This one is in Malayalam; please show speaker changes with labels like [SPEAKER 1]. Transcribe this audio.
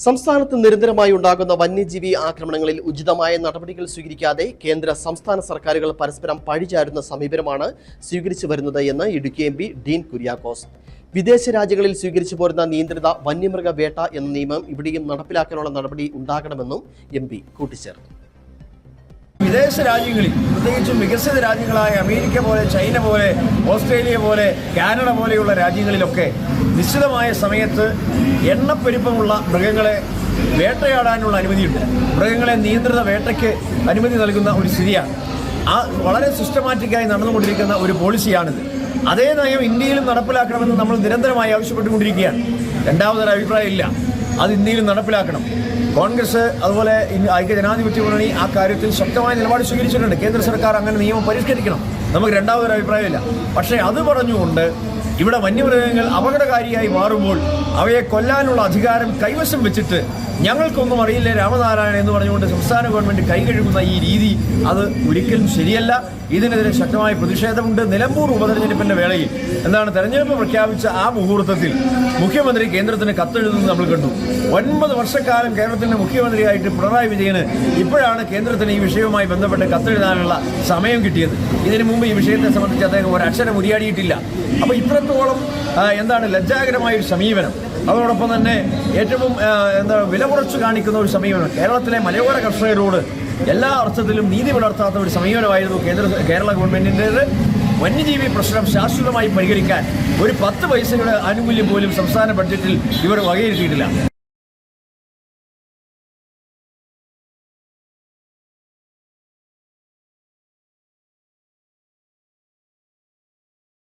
[SPEAKER 1] സംസ്ഥാനത്ത് നിരന്തരമായി ഉണ്ടാകുന്ന വന്യജീവി ആക്രമണങ്ങളിൽ ഉചിതമായ നടപടികൾ സ്വീകരിക്കാതെ കേന്ദ്ര സംസ്ഥാന സർക്കാരുകൾ പരസ്പരം പഴിചാരുന്ന സമീപനമാണ് സ്വീകരിച്ചു വരുന്നത് എന്ന് ഇടുക്കി എംപി ഡീൻ കുര്യാക്കോസ്. വിദേശ രാജ്യങ്ങളിൽ സ്വീകരിച്ചു പോരുന്ന നിയന്ത്രിത വന്യമൃഗ വേട്ട എന്ന നിയമം ഇവിടെയും നടപ്പിലാക്കാനുള്ള നടപടി ഉണ്ടാകണമെന്നും എംപി കൂട്ടിച്ചേർത്തു.
[SPEAKER 2] വിദേശ രാജ്യങ്ങളിൽ, പ്രത്യേകിച്ചും വികസിത രാജ്യങ്ങളായ അമേരിക്ക പോലെ, ചൈന പോലെ, ഓസ്ട്രേലിയ പോലെ, കാനഡ പോലെയുള്ള രാജ്യങ്ങളിലൊക്കെ നിശ്ചിതമായ സമയത്ത് എണ്ണപ്പെരുപ്പമുള്ള മൃഗങ്ങളെ വേട്ടയാടാനുള്ള അനുമതിയുണ്ട്. മൃഗങ്ങളെ നിയന്ത്രിത വേട്ടയ്ക്ക് അനുമതി നൽകുന്ന ഒരു സ്ഥിതിയാണ്. വളരെ സിസ്റ്റമാറ്റിക്കായി നടന്നുകൊണ്ടിരിക്കുന്ന ഒരു പോളിസിയാണിത്. അതേ നയം ഇന്ത്യയിലും നടപ്പിലാക്കണമെന്ന് നമ്മൾ നിരന്തരമായി ആവശ്യപ്പെട്ടുകൊണ്ടിരിക്കുകയാണ്. രണ്ടാമതൊരു അഭിപ്രായമില്ല, അത് ഇന്ത്യയിലും നടപ്പിലാക്കണം. കോൺഗ്രസ് അതുപോലെ ഐക്യജനാധിപത്യ മുന്നണി ആ കാര്യത്തിൽ ശക്തമായ നിലപാട് സ്വീകരിച്ചിട്ടുണ്ട്. കേന്ദ്ര സർക്കാർ അങ്ങനെ നിയമം പരിഷ്കരിക്കണം, നമുക്ക് രണ്ടാമതൊരു അഭിപ്രായമില്ല. പക്ഷേ അത് പറഞ്ഞുകൊണ്ട് ഇവിടെ വന്യമൃഗങ്ങൾ അപകടകാരിയായി മാറുമ്പോൾ അവയെ കൊല്ലാനുള്ള അധികാരം കൈവശം വെച്ചിട്ട് ഞങ്ങൾക്കൊന്നും അറിയില്ല രാമനാരായണൻ എന്ന് പറഞ്ഞുകൊണ്ട് സംസ്ഥാന ഗവൺമെൻറ് കൈകഴുകുന്ന ഈ രീതി അത് ഒരിക്കലും ശരിയല്ല. ഇതിനെതിരെ ശക്തമായ പ്രതിഷേധമുണ്ട്. നിലമ്പൂർ ഉപതെരഞ്ഞെടുപ്പിൻ്റെ വേളയിൽ തെരഞ്ഞെടുപ്പ് പ്രഖ്യാപിച്ച ആ മുഹൂർത്തത്തിൽ മുഖ്യമന്ത്രി കേന്ദ്രത്തിന് കത്തെഴുതുന്നത് നമ്മൾ കണ്ടു. 9 വർഷക്കാലം കേരളത്തിൻ്റെ മുഖ്യമന്ത്രിയായിട്ട് പിണറായി വിജയന് ഇപ്പോഴാണ് കേന്ദ്രത്തിന് ഈ വിഷയവുമായി ബന്ധപ്പെട്ട് കത്തെഴുതാനുള്ള സമയം കിട്ടിയത്. ഇതിനു മുമ്പ് ഈ വിഷയത്തെ സംബന്ധിച്ച് അദ്ദേഹം ഒരക്ഷരം ഉരിയാടിയിട്ടില്ല. അപ്പോൾ ഇത്രത്തോളം ലജ്ജാകരമായൊരു സമീപനം, അതോടൊപ്പം തന്നെ ഏറ്റവും വില കുറച്ച് കാണിക്കുന്ന ഒരു സമീപനം, കേരളത്തിലെ മലയോര കർഷകരോട് എല്ലാ അർത്ഥത്തിലും നീതി പുലർത്താത്ത ഒരു സമീപനമായിരുന്നു കേരള ഗവൺമെൻറ്റിൻ്റേത്. വന്യജീവി പ്രശ്നം ശാശ്വതമായി പരിഹരിക്കാൻ ഒരു 10 പൈസയുടെ ആനുകൂല്യം പോലും സംസ്ഥാന ബഡ്ജറ്റിൽ ഇവർ വകയിരുത്തിയിട്ടില്ല.